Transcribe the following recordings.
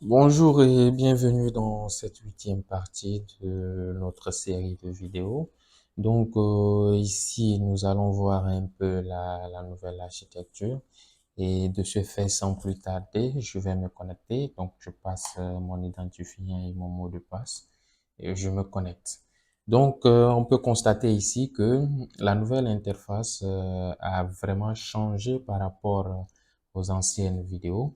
Bonjour et bienvenue dans cette huitième partie de notre série de vidéos. Ici, nous allons voir un peu la nouvelle architecture et de ce fait, sans plus tarder, je vais me connecter. Donc, je passe mon identifiant et mon mot de passe et je me connecte. On peut constater ici que la nouvelle interface a vraiment changé par rapport aux anciennes vidéos.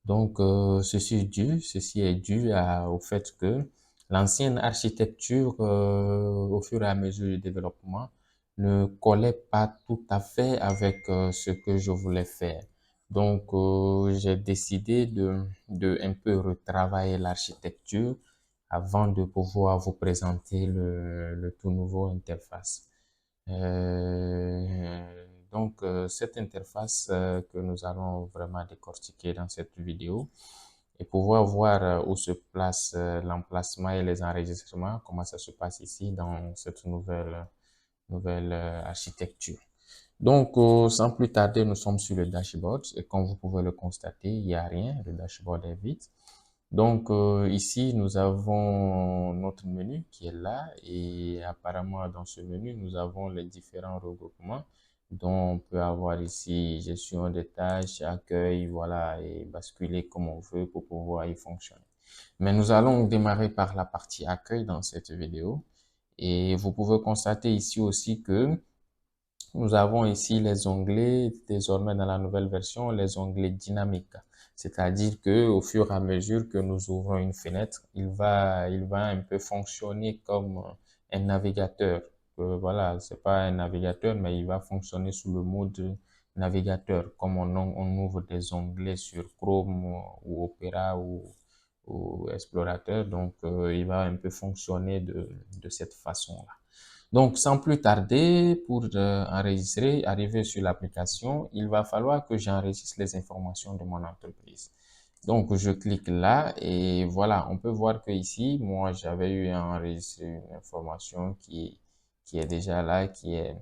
Ceci est dû au fait que l'ancienne architecture, au fur et à mesure du développement, ne collait pas tout à fait avec ce que je voulais faire. J'ai décidé de un peu retravailler l'architecture avant de pouvoir vous présenter le tout nouveau interface. Cette interface que nous allons vraiment décortiquer dans cette vidéo et pouvoir voir où se place l'emplacement et les enregistrements, comment ça se passe ici dans cette nouvelle architecture. Sans plus tarder, nous sommes sur le dashboard et comme vous pouvez le constater, il n'y a rien, le dashboard est vide. Ici, nous avons notre menu qui est là et apparemment dans ce menu, nous avons les différents regroupements dont on peut avoir ici gestion des tâches, accueil, voilà, et basculer comme on veut pour pouvoir y fonctionner. Mais nous allons démarrer par la partie accueil dans cette vidéo et vous pouvez constater ici aussi que nous avons ici les onglets, désormais dans la nouvelle version, les onglets dynamiques. C'est-à-dire que au fur et à mesure que nous ouvrons une fenêtre, il va un peu fonctionner comme un navigateur. Voilà, c'est pas un navigateur, mais il va fonctionner sous le mode navigateur, comme on ouvre des onglets sur Chrome ou Opera ou Explorateur. Il va un peu fonctionner de cette façon-là. Donc, sans plus tarder, pour enregistrer, arriver sur l'application, il va falloir que j'enregistre les informations de mon entreprise. Donc, je clique là et voilà, on peut voir que ici, moi, j'avais eu à enregistrer une information qui est déjà là, qui est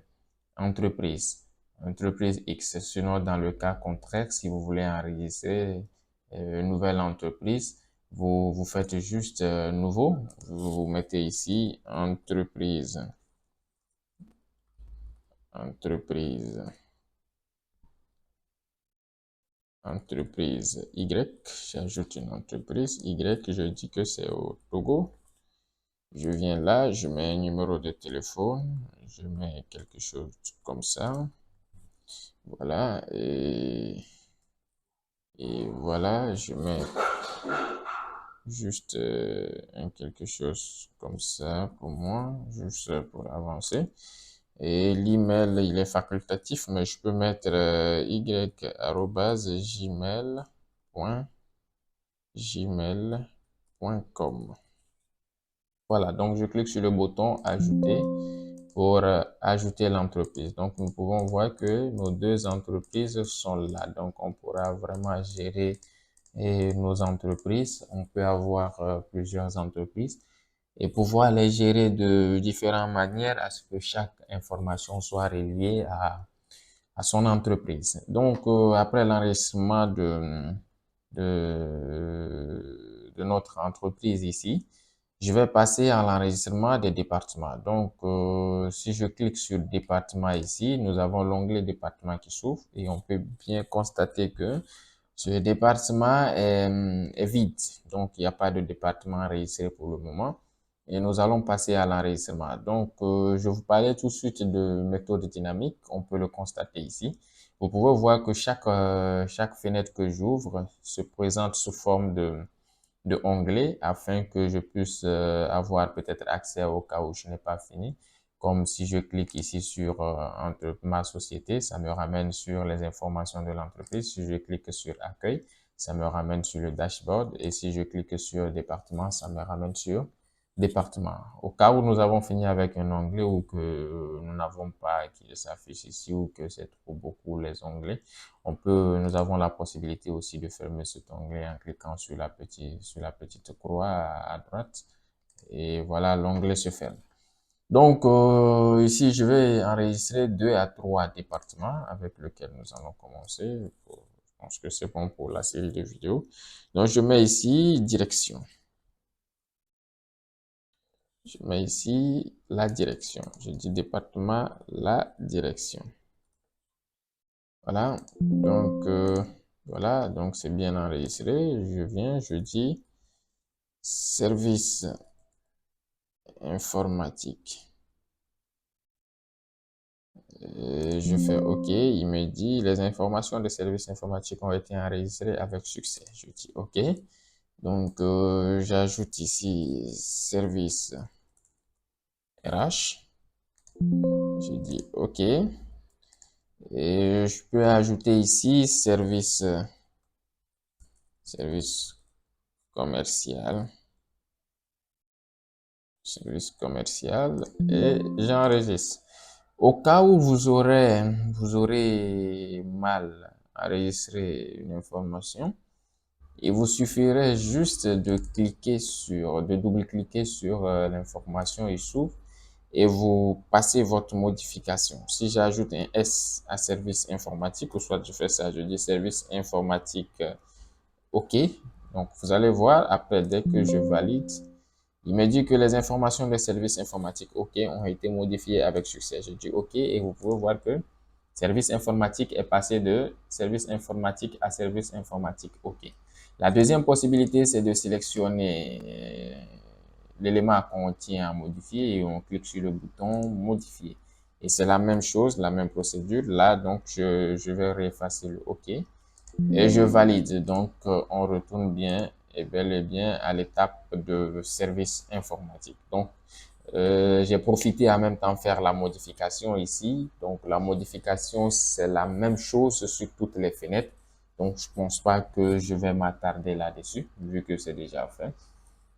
entreprise, entreprise X. Sinon, dans le cas contraire, si vous voulez enregistrer une nouvelle entreprise, vous faites juste nouveau, vous mettez ici entreprise. Entreprise. Entreprise Y. J'ajoute une entreprise Y. Je dis que c'est au Togo. Je viens là, je mets un numéro de téléphone. Je mets quelque chose comme ça. Voilà. Et voilà, je mets juste quelque chose comme ça pour moi, juste pour avancer. Et l'email, il est facultatif, mais je peux mettre y@gmail.com. Voilà, donc je clique sur le bouton ajouter pour ajouter l'entreprise. Donc nous pouvons voir que nos deux entreprises sont là. Donc on pourra vraiment gérer nos entreprises. On peut avoir plusieurs entreprises et pouvoir les gérer de différentes manières à ce que chaque information soit reliée à son entreprise. Après l'enregistrement de notre entreprise ici, je vais passer à l'enregistrement des départements. Si je clique sur département ici, nous avons l'onglet département qui s'ouvre et on peut bien constater que ce département est vide. Donc, il n'y a pas de département enregistré pour le moment. Et nous allons passer à l'enregistrement. Je vous parlais tout de suite de méthode dynamique. On peut le constater ici. Vous pouvez voir que chaque fenêtre que j'ouvre se présente sous forme de onglet afin que je puisse avoir peut-être accès au cas où je n'ai pas fini. Comme si je clique ici sur ma société, ça me ramène sur les informations de l'entreprise. Si je clique sur accueil, ça me ramène sur le dashboard. Et si je clique sur département, ça me ramène sur département. Au cas où nous avons fini avec un onglet ou que nous n'avons pas qui s'affiche ici ou que c'est trop beaucoup les onglets, nous avons la possibilité aussi de fermer cet onglet en cliquant sur sur la petite croix à droite. Et voilà, l'onglet se ferme. Ici, je vais enregistrer 2 à 3 départements avec lesquels nous allons commencer. Je pense que c'est bon pour la série de vidéos. Donc, je mets ici direction. Je mets ici la direction. Je dis département, la direction. Voilà. Donc, voilà. Donc, c'est bien enregistré. Je viens, je dis service informatique. Je fais OK. Il me dit les informations de service informatique ont été enregistrées avec succès. Je dis OK. Donc, j'ajoute ici service RH. Je dis OK. Et je peux ajouter ici service commercial. Service commercial. Et j'enregistre. Au cas où vous aurez mal enregistré une information, il vous suffirait juste de double-cliquer sur l'information et s'ouvre et vous passez votre modification. Si j'ajoute un S à service informatique, ou soit je fais ça, je dis service informatique OK. Donc, vous allez voir, après, dès que je valide, il me dit que les informations des services informatiques OK ont été modifiées avec succès. Je dis OK et vous pouvez voir que service informatique est passé de service informatique à service informatique OK. La deuxième possibilité, c'est de sélectionner l'élément qu'on tient à modifier et on clique sur le bouton modifier. Et c'est la même chose, la même procédure. Là, donc, je vais réeffacer le OK et je valide. Donc, on retourne bien et bel et bien à l'étape de service informatique. Donc, j'ai profité en même temps faire la modification ici. Donc, la modification, c'est la même chose sur toutes les fenêtres. Donc, je pense pas que je vais m'attarder là-dessus, vu que c'est déjà fait.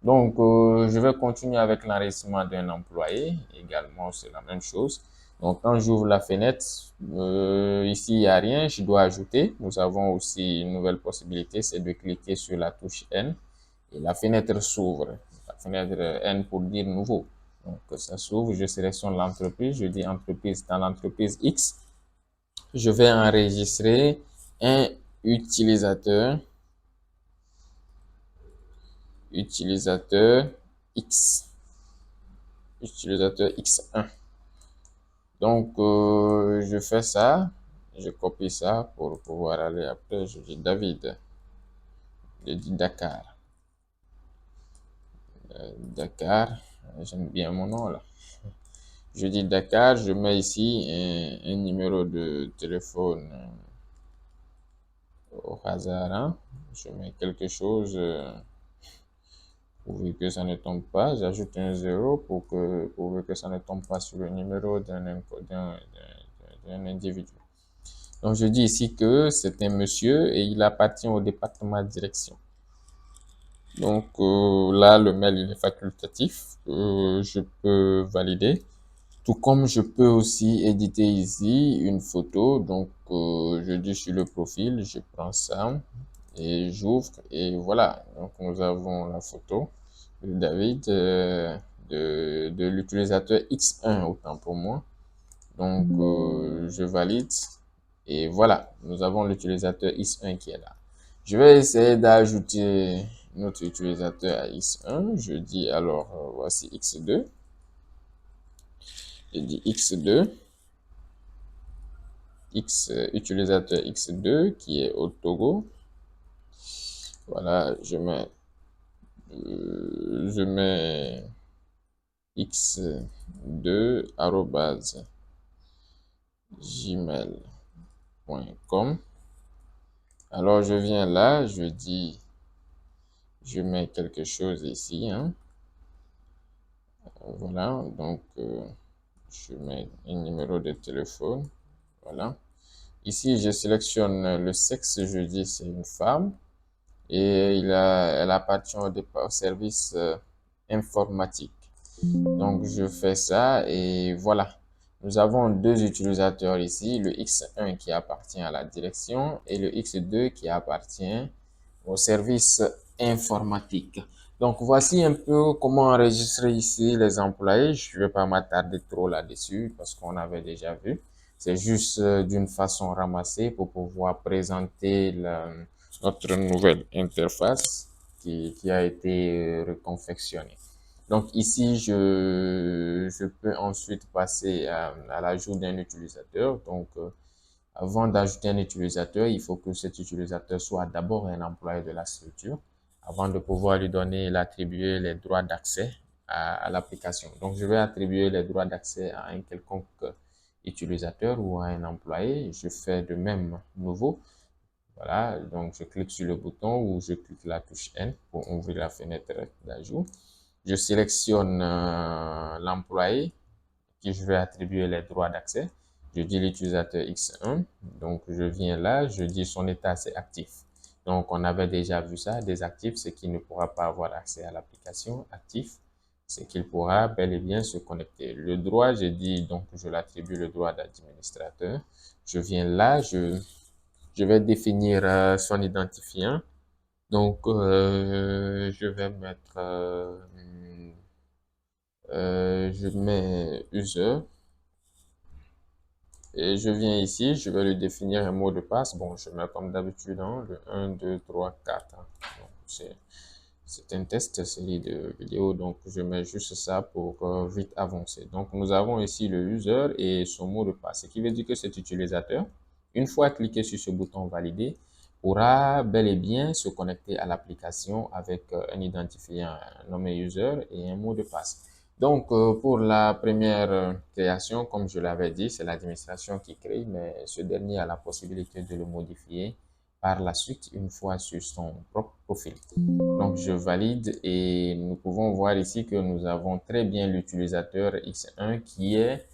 Donc, je vais continuer avec l'enregistrement d'un employé. Également, c'est la même chose. Donc, quand j'ouvre la fenêtre, ici, il n'y a rien. Je dois ajouter. Nous avons aussi une nouvelle possibilité, c'est de cliquer sur la touche N et la fenêtre s'ouvre. La fenêtre N pour dire nouveau. Donc, ça s'ouvre. Je sélectionne l'entreprise. Je dis entreprise dans l'entreprise X. Je vais enregistrer un utilisateur X, utilisateur X1. Donc, je fais ça, je copie ça pour pouvoir aller après. Je dis David, je dis Dakar, Dakar, j'aime bien mon nom là. Je dis Dakar, je mets ici un numéro de téléphone au hasard, hein. Je mets quelque chose. Pourvu que ça ne tombe pas, j'ajoute un 0 pourvu que ça ne tombe pas sur le numéro d'un individu. Donc, je dis ici que c'est un monsieur et il appartient au département de direction. Donc, là, le mail, il est facultatif. Je peux valider. Tout comme je peux aussi éditer ici une photo. Donc, je dis sur le profil, je prends ça et j'ouvre et voilà. Donc, nous avons la photo de David de l'utilisateur X1, autant pour moi. Donc, je valide et voilà, nous avons l'utilisateur X1 qui est là. Je vais essayer d'ajouter notre utilisateur à X1. Je dis alors, voici X2. Je dis X2. Utilisateur X2 qui est au Togo. Voilà, je mets x2 @gmail.com. Alors, je viens là, je dis, je mets quelque chose ici, hein. Voilà, donc, je mets un numéro de téléphone. Voilà. Ici, je sélectionne le sexe, je dis c'est une femme. Et elle appartient au service informatique. Donc, je fais ça et voilà. Nous avons deux utilisateurs ici, le X1 qui appartient à la direction et le X2 qui appartient au service informatique. Donc, voici un peu comment enregistrer ici les employés. Je ne vais pas m'attarder trop là-dessus parce qu'on avait déjà vu. C'est juste d'une façon ramassée pour pouvoir présenter notre nouvelle interface qui a été reconfectionnée. Donc ici, je peux ensuite passer à l'ajout d'un utilisateur. Donc, avant d'ajouter un utilisateur, il faut que cet utilisateur soit d'abord un employé de la structure avant de pouvoir lui donner, l'attribuer les droits d'accès à l'application. Donc, je vais attribuer les droits d'accès à un quelconque utilisateur ou à un employé. Je fais de même nouveau. Voilà, donc je clique sur le bouton ou je clique la touche N pour ouvrir la fenêtre d'ajout. Je sélectionne l'employé qui je vais attribuer les droits d'accès. Je dis l'utilisateur X1, donc je viens là, je dis son état c'est actif. Donc on avait déjà vu ça, désactif, c'est qu'il ne pourra pas avoir accès à l'application. Actif, c'est qu'il pourra bel et bien se connecter. Le droit, j'ai dit, donc je l'attribue le droit d'administrateur. Je viens là, je vais définir son identifiant. Donc je vais mettre, je mets user. Et je viens ici, je vais lui définir un mot de passe. Bon, je mets comme d'habitude, hein, le 1, 2, 3, 4. C'est un test série de vidéos, donc je mets juste ça pour vite avancer. Donc, nous avons ici le user et son mot de passe, ce qui veut dire que cet utilisateur, une fois cliqué sur ce bouton valider, pourra bel et bien se connecter à l'application avec un identifiant nommé user et un mot de passe. Donc, pour la première création, comme je l'avais dit, c'est l'administration qui crée, mais ce dernier a la possibilité de le modifier par la suite une fois sur son propre profil. Donc, je valide et nous pouvons voir ici que nous avons très bien l'utilisateur X1 qui est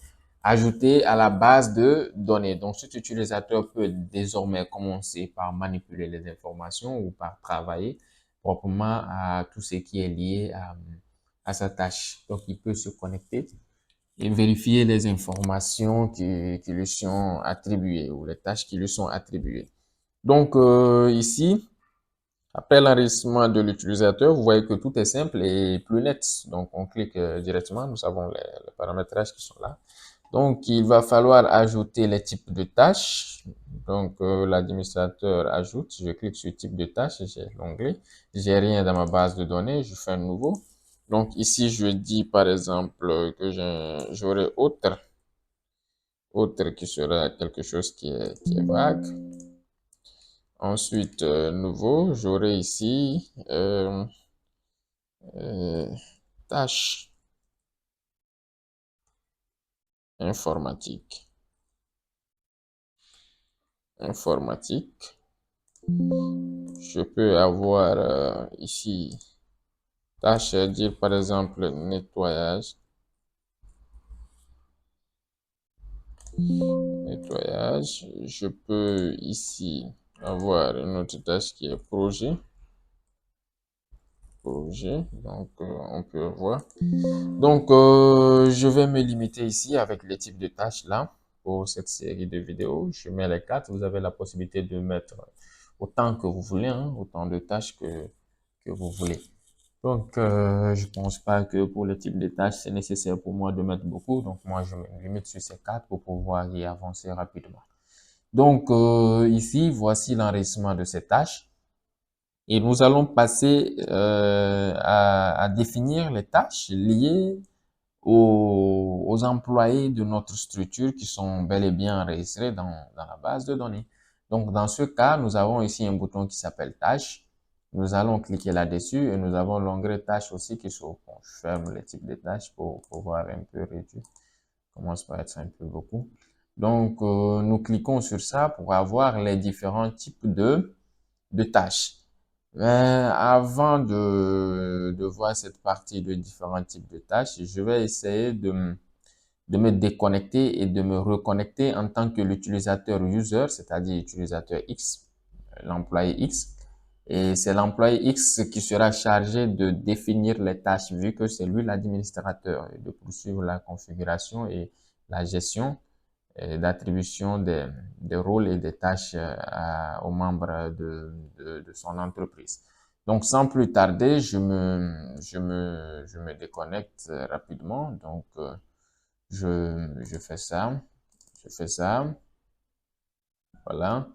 ajouté à la base de données. Donc, cet utilisateur peut désormais commencer par manipuler les informations ou par travailler proprement à tout ce qui est lié à sa tâche. Donc, il peut se connecter et vérifier les informations qui lui sont attribuées ou les tâches qui lui sont attribuées. Donc, ici, après l'enregistrement de l'utilisateur, vous voyez que tout est simple et plus net. Donc, on clique directement. Nous avons les paramétrages qui sont là. Donc, il va falloir ajouter les types de tâches. Donc, l'administrateur ajoute. Je clique sur type de tâche. J'ai l'onglet. J'ai rien dans ma base de données. Je fais un nouveau. Donc, ici, je dis par exemple que j'aurai autre qui sera quelque chose qui est vague. Ensuite, nouveau, j'aurai ici tâche informatique. Informatique. Je peux avoir ici tâche, dire par exemple nettoyage. Nettoyage. Je peux ici avoir une autre tâche qui est projet. Projet. Donc, on peut voir. Donc, je vais me limiter ici avec les types de tâches là pour cette série de vidéos. Je mets les 4. Vous avez la possibilité de mettre autant que vous voulez, hein, autant de tâches que vous voulez. Donc, je pense pas que pour le type de tâches, c'est nécessaire pour moi de mettre beaucoup. Donc, moi, je me limite sur ces 4 pour pouvoir y avancer rapidement. Donc, ici, voici l'enregistrement de ces tâches. Et nous allons passer à définir les tâches liées aux employés de notre structure qui sont bel et bien enregistrés dans la base de données. Donc, dans ce cas, nous avons ici un bouton qui s'appelle tâches. Nous allons cliquer là-dessus et nous avons l'onglet tâches aussi qui s'ouvre. Bon, je ferme les types de tâches pour pouvoir un peu réduire. Commence par être un peu beaucoup. Donc, nous cliquons sur ça pour avoir les différents types de tâches. Avant de voir cette partie de différents types de tâches, je vais essayer de me déconnecter et de me reconnecter en tant que l'utilisateur user, c'est-à-dire utilisateur X, l'employé X. Et c'est l'employé X qui sera chargé de définir les tâches vu que c'est lui l'administrateur et de poursuivre la configuration et la gestion d'attribution des rôles et des tâches aux membres de son entreprise. Donc, sans plus tarder, je me déconnecte rapidement. Donc, je fais ça. Je fais ça. Voilà.